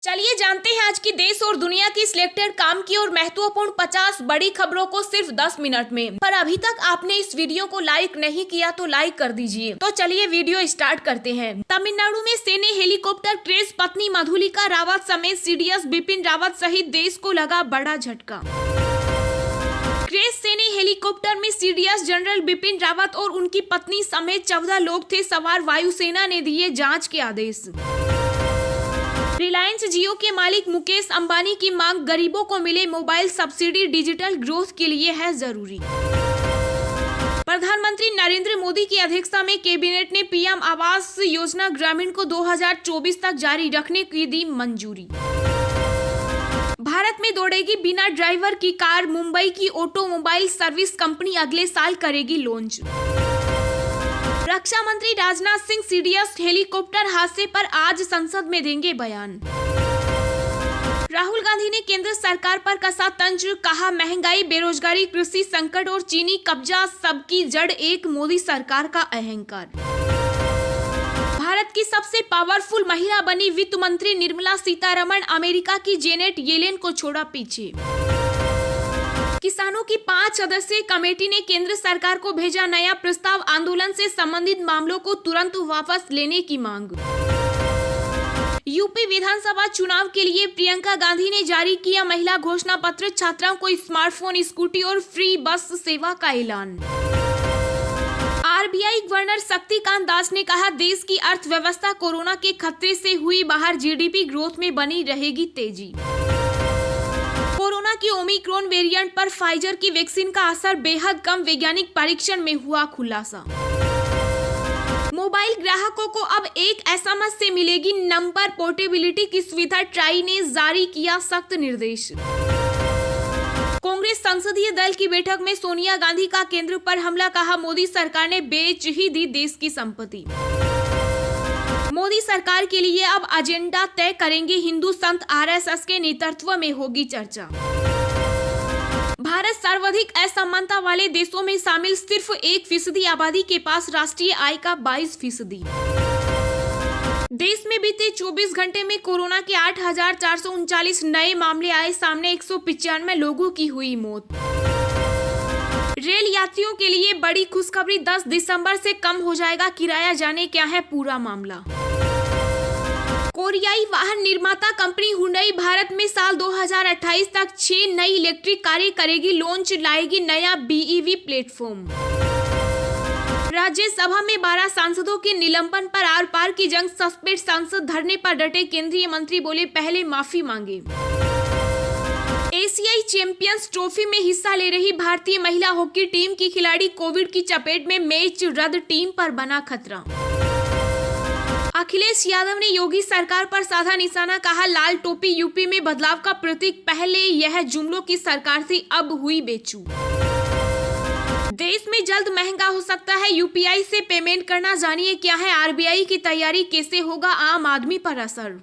चलिए जानते हैं आज की देश और दुनिया की सिलेक्टेड काम की और महत्वपूर्ण 50 बड़ी खबरों को सिर्फ 10 मिनट में। पर अभी तक आपने इस वीडियो को लाइक नहीं किया तो लाइक कर दीजिए। तो चलिए वीडियो स्टार्ट करते हैं। तमिलनाडु में सेना हेलीकॉप्टर क्रैश, पत्नी मधुलिका रावत समेत सीडीएस बिपिन रावत सहित देश को लगा बड़ा झटका। क्रैश सेना हेलीकॉप्टर में सीडीएस जनरल बिपिन रावत और उनकी पत्नी समेत 14 लोग थे सवार। वायुसेना ने दिए जांच के आदेश। रिलायंस जियो के मालिक मुकेश अंबानी की मांग, गरीबों को मिले मोबाइल सब्सिडी डिजिटल ग्रोथ के लिए है जरूरी। प्रधानमंत्री नरेंद्र मोदी की अध्यक्षता में कैबिनेट ने पीएम आवास योजना ग्रामीण को 2024 तक जारी रखने की दी मंजूरी। भारत में दौड़ेगी बिना ड्राइवर की कार, मुंबई की ऑटोमोबाइल सर्विस कंपनी अगले साल करेगी लॉन्च। रक्षा मंत्री राजनाथ सिंह सीडीएस हेलीकॉप्टर हादसे पर आज संसद में देंगे बयान। राहुल गांधी ने केंद्र सरकार पर कसा तंज, कहा महंगाई, बेरोजगारी, कृषि संकट और चीनी कब्जा सबकी जड़ एक मोदी सरकार का अहंकार। भारत की सबसे पावरफुल महिला बनी वित्त मंत्री निर्मला सीतारमण, अमेरिका की जेनेट येलेन को छोड़ा पीछे। किसानों की 5 सदस्यीय कमेटी ने केंद्र सरकार को भेजा नया प्रस्ताव, आंदोलन से संबंधित मामलों को तुरंत वापस लेने की मांग। यूपी विधानसभा चुनाव के लिए प्रियंका गांधी ने जारी किया महिला घोषणा पत्र, छात्राओं को स्मार्टफोन, स्कूटी और फ्री बस सेवा का ऐलान। आरबीआई गवर्नर शक्तिकांत दास ने कहा देश की अर्थव्यवस्था कोरोना के खतरे से हुई बाहर, जीडीपी ग्रोथ में बनी रहेगी तेजी। कोरोना की ओमिक्रॉन वेरिएंट पर फाइजर की वैक्सीन का असर बेहद कम, वैज्ञानिक परीक्षण में हुआ खुलासा। मोबाइल ग्राहकों को अब एक एसएमएस से मिलेगी नंबर पोर्टेबिलिटी की सुविधा, ट्राई ने जारी किया सख्त निर्देश। कांग्रेस संसदीय दल की बैठक में सोनिया गांधी का केंद्र पर हमला, कहा मोदी सरकार ने बेच ही दी देश की संपत्ति। मोदी सरकार के लिए अब एजेंडा तय करेंगे हिंदू संत, आरएसएस के नेतृत्व में होगी चर्चा। भारत सर्वाधिक असमानता वाले देशों में शामिल, सिर्फ 1% आबादी के पास राष्ट्रीय आय का 22%। देश में बीते 24 घंटे में कोरोना के 8,439 नए मामले आए सामने, 195 लोगों की हुई मौत। रेल यात्रियों के लिए बड़ी खुशखबरी, 10 दिसंबर से कम हो जाएगा किराया, जाने क्या है पूरा मामला। कोरियाई वाहन निर्माता कंपनी हुंडई भारत में साल 2028 तक 6 नई इलेक्ट्रिक कारें करेगी लॉन्च, लाएगी नया बीईवी प्लेटफॉर्म। राज्यसभा में 12 सांसदों के निलंबन पर आर पार की जंग, सस्पेंड सांसद धरने पर डटे, केंद्रीय मंत्री बोले पहले माफी मांगे। एशियाई चैंपियंस ट्रॉफी में हिस्सा ले रही भारतीय महिला हॉकी टीम की खिलाड़ी कोविड की चपेट में, मैच रद्द, टीम पर बना खतरा। अखिलेश यादव ने योगी सरकार पर साधा निशाना, कहा लाल टोपी यूपी में बदलाव का प्रतीक, पहले यह जुमलों की सरकार थी अब हुई बेचू। देश में जल्द महंगा हो सकता है यूपीआई से पेमेंट करना, जानिए क्या है आरबीआई की तैयारी, कैसे होगा आम आदमी पर असर।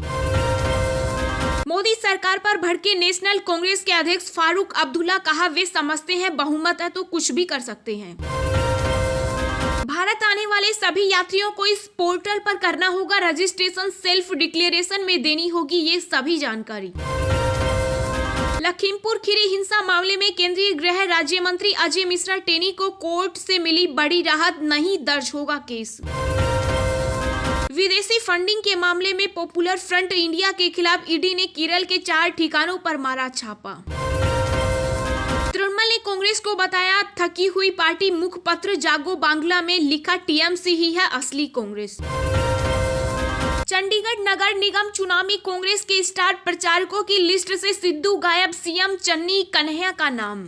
मोदी सरकार पर भड़के नेशनल कांग्रेस के अध्यक्ष फारूक अब्दुल्ला, कहा वे समझते हैं बहुमत है तो कुछ भी कर सकते हैं। भारत आने वाले सभी यात्रियों को इस पोर्टल पर करना होगा रजिस्ट्रेशन, सेल्फ डिक्लेरेशन में देनी होगी ये सभी जानकारी। लखीमपुर खीरी हिंसा मामले में केंद्रीय गृह राज्य मंत्री अजय मिश्रा टेनी को कोर्ट से मिली बड़ी राहत, नहीं दर्ज होगा केस। विदेशी फंडिंग के मामले में पॉपुलर फ्रंट इंडिया के खिलाफ ईडी ने केरल के 4 ठिकानों पर मारा छापा। तृणमूल ने कांग्रेस को बताया थकी हुई पार्टी, मुखपत्र जागो बांग्ला में लिखा टीएमसी ही है असली कांग्रेस। चंडीगढ़ नगर निगम चुनाव में कांग्रेस के स्टार प्रचारकों की लिस्ट से सिद्धू गायब, सीएम चन्नी कन्हैया का नाम।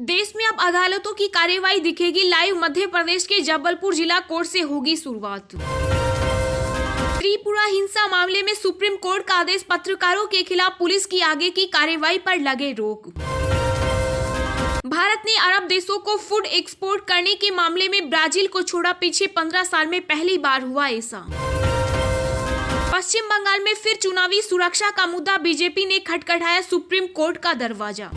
देश में अब अदालतों की कार्यवाही दिखेगी लाइव, मध्य प्रदेश के जबलपुर जिला कोर्ट से होगी शुरुआत। त्रिपुरा हिंसा मामले में सुप्रीम कोर्ट का आदेश, पत्रकारों के खिलाफ पुलिस की आगे की कार्यवाही पर लगे रोक। भारत ने अरब देशों को फूड एक्सपोर्ट करने के मामले में ब्राजील को छोड़ा पीछे, 15 साल में पहली बार हुआ ऐसा। पश्चिम बंगाल में फिर चुनावी सुरक्षा का मुद्दा, बीजेपी ने खटखटाया सुप्रीम कोर्ट का दरवाजा।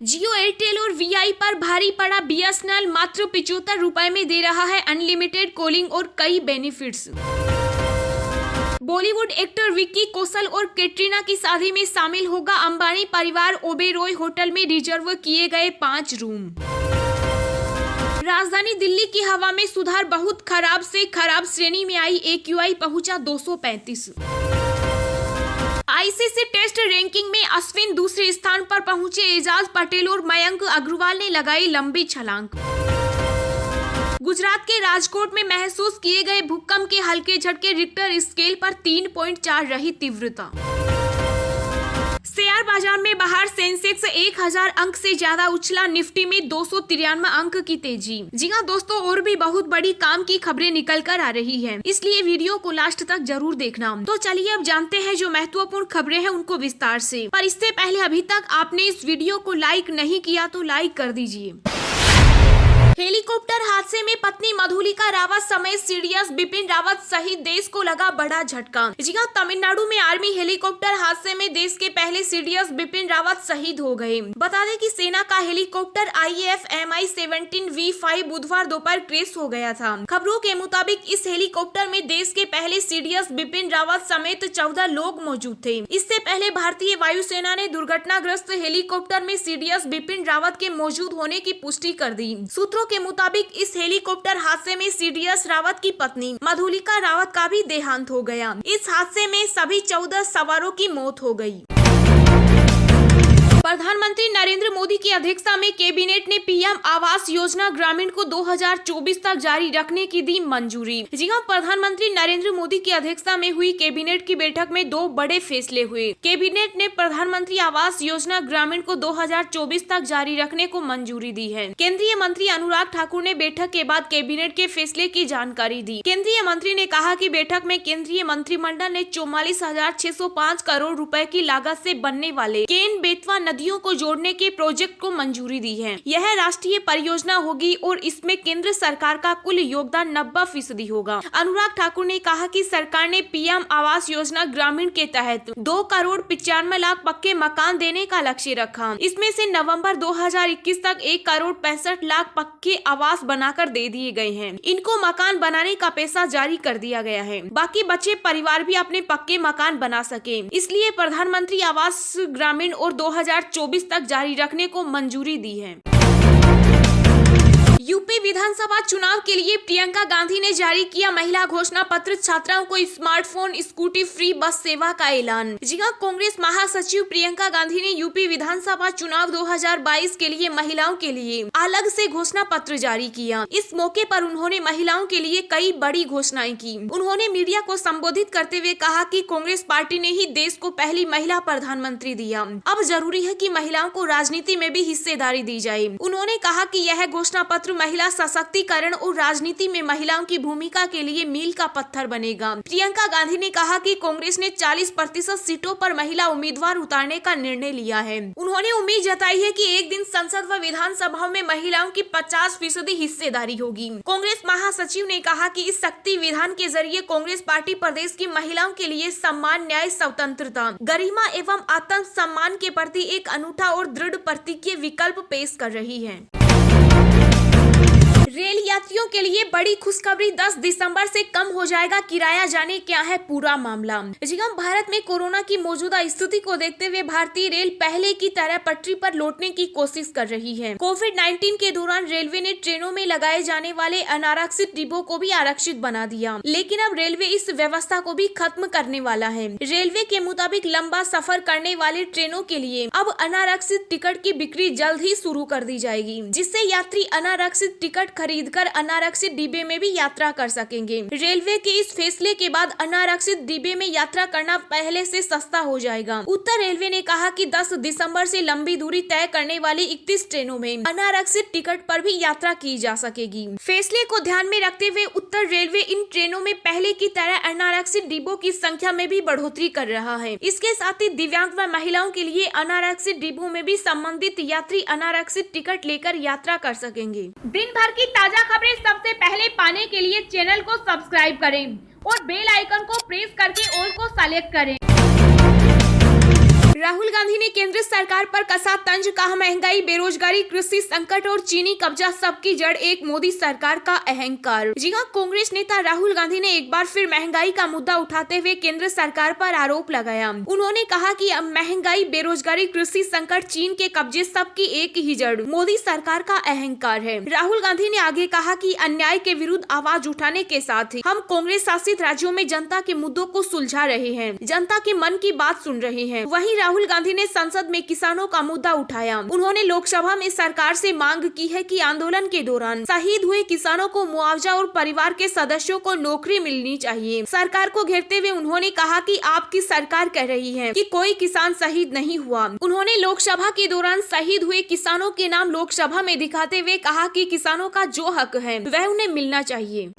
जियो, एयरटेल और वीआई पर भारी पड़ा बीएसएनएल, मात्र 75 रुपए में दे रहा है अनलिमिटेड कॉलिंग और कई बेनिफिट्स। बॉलीवुड एक्टर विक्की कौशल और कैटरीना की शादी में शामिल होगा अंबानी परिवार। ओबेरॉय होटल में रिजर्व किए गए 5 रूम। राजधानी दिल्ली की हवा में सुधार, बहुत खराब से खराब श्रेणी में आई। AQI पहुंचा 235। आईसीसी टेस्ट रैंकिंग में अश्विन दूसरे स्थान पर पहुंचे। एजाज पटेल और मयंक अग्रवाल ने लगाई लंबी छलांग। गुजरात के राजकोट में महसूस किए गए भूकंप के हल्के झटके, रिक्टर स्केल पर 3.4 रही तीव्रता। शेयर बाजार में बाहर सेंसेक्स 1000 अंक से ज्यादा उछला, निफ्टी में 293 अंक की तेजी। जी हाँ दोस्तों, और भी बहुत बड़ी काम की खबरें निकल कर आ रही हैं, इसलिए वीडियो को लास्ट तक जरूर देखना। तो चलिए अब जानते हैं जो महत्वपूर्ण खबरें हैं उनको विस्तार से। पर इससे पहले अभी तक आपने इस वीडियो को लाइक नहीं किया तो लाइक कर दीजिए। हेलीकॉप्टर हादसे में पत्नी मधुलिका रावत समेत सीडीएस बिपिन रावत सहित देश को लगा बड़ा झटका। जी हां, तमिलनाडु में आर्मी हेलीकॉप्टर हादसे में देश के पहले सीडीएस बिपिन रावत शहीद हो गए। बता दें कि सेना का हेलीकॉप्टर IAF Mi-17V5 बुधवार दोपहर क्रैश हो गया था। खबरों के मुताबिक इस हेलीकॉप्टर में देश के पहले सीडीएस बिपिन रावत समेत 14 लोग मौजूद थे। इससे पहले भारतीय वायुसेना ने दुर्घटनाग्रस्त हेलीकॉप्टर में सीडीएस बिपिन रावत के मौजूद होने की पुष्टि कर दी। सूत्रों के मुताबिक इस हेलीकॉप्टर हादसे में सीडीएस रावत की पत्नी मधुलिका रावत का भी देहांत हो गया। इस हादसे में सभी 14 सवारों की मौत हो गई। प्रधानमंत्री नरेंद्र मोदी की अध्यक्षता में कैबिनेट ने पीएम आवास योजना ग्रामीण को 2024 तक जारी रखने की दी मंजूरी। जी हां, प्रधानमंत्री नरेंद्र मोदी की अध्यक्षता में हुई कैबिनेट की बैठक में 2 बड़े फैसले हुए। कैबिनेट ने प्रधानमंत्री आवास योजना ग्रामीण को 2024 तक जारी रखने को मंजूरी दी है। केंद्रीय मंत्री अनुराग ठाकुर ने बैठक के बाद कैबिनेट के फैसले की जानकारी दी। केंद्रीय मंत्री ने कहा कि बैठक में केंद्रीय मंत्रिमंडल ने 44,605 करोड़ रुपए की लागत से बनने वाले केन बेतवा नदियों को जोड़ने के प्रोजेक्ट को मंजूरी दी है। यह राष्ट्रीय परियोजना होगी और इसमें केंद्र सरकार का कुल योगदान 90% होगा। अनुराग ठाकुर ने कहा कि सरकार ने पीएम आवास योजना ग्रामीण के तहत 2 करोड़ 95 लाख पक्के मकान देने का लक्ष्य रखा। इसमें से नवंबर 2021 तक 1 करोड़ 65 लाख पक्के आवास बनाकर दे दिए गए हैं। इनको मकान बनाने का पैसा जारी कर दिया गया है। बाकी बचे परिवार भी अपने पक्के मकान बना सके, इसलिए प्रधानमंत्री आवास ग्रामीण और 2024 तक जारी रखने को मंजूरी दी है। यूपी विधानसभा चुनाव के लिए प्रियंका गांधी ने जारी किया महिला घोषणा पत्र, छात्राओं को स्मार्टफोन, स्कूटी फ्री बस सेवा का ऐलान। जी हां, कांग्रेस महासचिव प्रियंका गांधी ने यूपी विधानसभा चुनाव 2022 के लिए महिलाओं के लिए अलग से घोषणा पत्र जारी किया। इस मौके पर उन्होंने महिलाओं के लिए कई बड़ी घोषणाएं की। उन्होंने मीडिया को संबोधित करते हुए कहा कि कांग्रेस पार्टी ने ही देश को पहली महिला प्रधानमंत्री दिया। अब जरूरी है कि महिलाओं को राजनीति में भी हिस्सेदारी दी जाए। उन्होंने कहा कि यह घोषणा पत्र महिला सशक्तिकरण और राजनीति में महिलाओं की भूमिका के लिए मील का पत्थर बनेगा। प्रियंका गांधी ने कहा कि कांग्रेस ने 40% सीटों पर महिला उम्मीदवार उतारने का निर्णय लिया है। उन्होंने उम्मीद जताई है कि एक दिन संसद व विधानसभाओं में महिलाओं की 50% हिस्सेदारी होगी। कांग्रेस महासचिव ने कहा कि इस शक्ति विधान के जरिए कांग्रेस पार्टी प्रदेश की महिलाओं के लिए सम्मान, न्याय, स्वतंत्रता, गरिमा एवं आत्म सम्मान के प्रति एक अनूठा और दृढ़ प्रतिज्ञ विकल्प पेश कर रही है। रेल यात्रियों के लिए बड़ी खुशखबरी, 10 दिसंबर से कम हो जाएगा किराया। जाने क्या है पूरा मामला। जी हां, भारत में कोरोना की मौजूदा स्थिति को देखते हुए भारतीय रेल पहले की तरह पटरी पर लौटने की कोशिश कर रही है। कोविड-19 के दौरान रेलवे ने ट्रेनों में लगाए जाने वाले अनारक्षित डिब्बों को भी आरक्षित बना दिया, लेकिन अब रेलवे इस व्यवस्था को भी खत्म करने वाला है। रेलवे के मुताबिक लंबा सफर करने वाले ट्रेनों के लिए अब अनारक्षित टिकट की बिक्री जल्द ही शुरू कर दी जाएगी, जिससे यात्री अनारक्षित टिकट खरीदकर अनारक्षित डिब्बे में भी यात्रा कर सकेंगे। रेलवे के इस फैसले के बाद अनारक्षित डिब्बे में यात्रा करना पहले से सस्ता हो जाएगा। उत्तर रेलवे ने कहा कि 10 दिसंबर से लंबी दूरी तय करने वाली 31 ट्रेनों में अनारक्षित टिकट पर भी यात्रा की जा सकेगी। फैसले को ध्यान में रखते हुए उत्तर रेलवे इन ट्रेनों में पहले की तरह अनारक्षित डिब्बों की संख्या में भी बढ़ोतरी कर रहा है। इसके साथ ही दिव्यांग व महिलाओं के लिए अनारक्षित डिब्बों में भी संबंधित यात्री अनारक्षित टिकट लेकर यात्रा कर सकेंगे। दिन भर की ताजा खबरें सबसे पहले पाने के लिए चैनल को सब्सक्राइब करें और बेल आइकन को प्रेस करके ऑल को सेलेक्ट करें। राहुल गांधी ने केंद्र सरकार पर कसा तंज, कहा महंगाई, बेरोजगारी, कृषि संकट और चीनी कब्जा सबकी जड़ एक मोदी सरकार का अहंकार। जी हां, कांग्रेस नेता राहुल गांधी ने एक बार फिर महंगाई का मुद्दा उठाते हुए केंद्र सरकार पर आरोप लगाया। उन्होंने कहा कि अब महंगाई, बेरोजगारी, कृषि संकट, चीन के कब्जे सबकी एक ही जड़ मोदी सरकार का अहंकार है। राहुल गांधी ने आगे कहा कि अन्याय के विरुद्ध आवाज उठाने के साथ ही हम कांग्रेस शासित राज्यों में जनता के मुद्दों को सुलझा रहे हैं, जनता के मन की बात सुन रहे हैं। वहीं राहुल गांधी ने संसद में किसानों का मुद्दा उठाया। उन्होंने लोकसभा में सरकार से मांग की है कि आंदोलन के दौरान शहीद हुए किसानों को मुआवजा और परिवार के सदस्यों को नौकरी मिलनी चाहिए। सरकार को घेरते हुए उन्होंने कहा कि आपकी सरकार कह रही है कि कोई किसान शहीद नहीं हुआ। उन्होंने लोकसभा के दौरान शहीद हुए किसानों के नाम लोकसभा में दिखाते हुए कहा कि किसानों का जो हक है वह उन्हें मिलना चाहिए।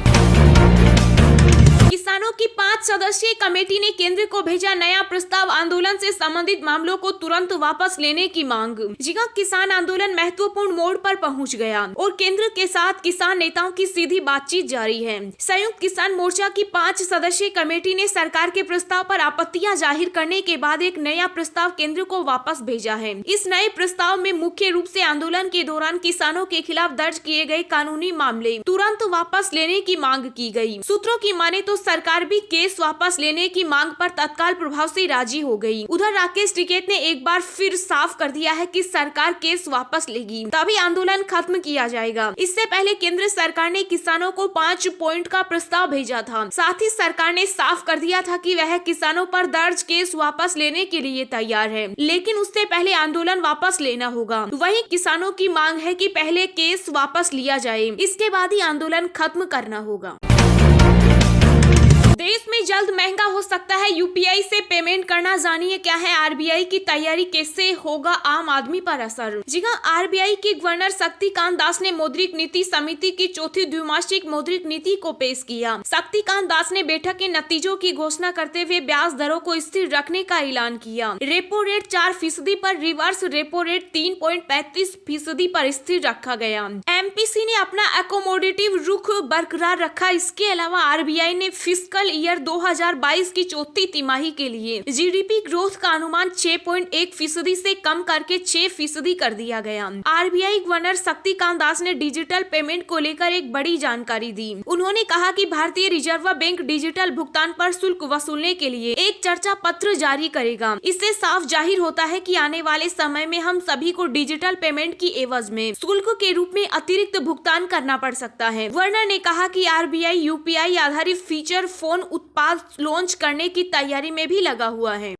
किसानों की 5 सदस्यीय कमेटी ने केंद्र को भेजा नया प्रस्ताव, आंदोलन से संबंधित मामलों को तुरंत वापस लेने की मांग। जी हां, किसान आंदोलन महत्वपूर्ण मोड़ पर पहुंच गया और केंद्र के साथ किसान नेताओं की सीधी बातचीत जारी है। संयुक्त किसान मोर्चा की 5 सदस्यीय कमेटी ने सरकार के प्रस्ताव पर आपत्तियां जाहिर करने के बाद एक नया प्रस्ताव केंद्र को वापस भेजा है। इस नए प्रस्ताव में मुख्य रूप से आंदोलन के दौरान किसानों के खिलाफ दर्ज किए गए कानूनी मामले तुरंत वापस लेने की मांग की गई। सूत्रों की माने तो सरकार भी केस वापस लेने की मांग पर तत्काल प्रभाव से राजी हो गई। उधर राकेश टिकैत ने एक बार फिर साफ कर दिया है कि सरकार केस वापस लेगी तभी आंदोलन खत्म किया जाएगा। इससे पहले केंद्र सरकार ने किसानों को 5 पॉइंट का प्रस्ताव भेजा था। साथ ही सरकार ने साफ कर दिया था कि वह किसानों पर दर्ज केस वापस लेने के लिए तैयार है, लेकिन उससे पहले आंदोलन वापस लेना होगा। वहीं किसानों की मांग है कि पहले केस वापस लिया जाए, इसके बाद ही आंदोलन खत्म करना होगा। देश में जल्द महंगा हो सकता है यूपीआई से पेमेंट करना, जानिए क्या है आरबीआई की तैयारी, कैसे होगा आम आदमी पर असर। जी हां, आरबीआई के गवर्नर शक्तिकांत दास ने मौद्रिक नीति समिति की चौथी द्विमासिक मौद्रिक नीति को पेश किया। शक्तिकांत दास ने बैठक के नतीजों की घोषणा करते हुए ब्याज दरों को स्थिर रखने का ऐलान किया। रेपो रेट 4% पर, रिवर्स रेपो रेट 3.35% पर स्थिर रखा गया। एमपीसी ने अपना एकोमोडेटिव रुख बरकरार रखा। इसके अलावा आरबीआई ने फिस्कल ईयर 2022 की चौथी तिमाही के लिए जीडीपी ग्रोथ का अनुमान 6.1% से कम करके 6% कर दिया गया। आरबीआई गवर्नर शक्तिकांत दास ने डिजिटल पेमेंट को लेकर एक बड़ी जानकारी दी। उन्होंने कहा कि भारतीय रिजर्व बैंक डिजिटल भुगतान पर शुल्क वसूलने के लिए एक चर्चा पत्र जारी करेगा। इससे साफ जाहिर होता है कि आने वाले समय में हम सभी को डिजिटल पेमेंट की एवज में शुल्क के रूप में अतिरिक्त भुगतान करना पड़ सकता है। गवर्नर ने कहा कि आरबीआई यूपीआई आधारित फीचर फोन उत्पाद लॉन्च करने की तैयारी में भी लगा हुआ है।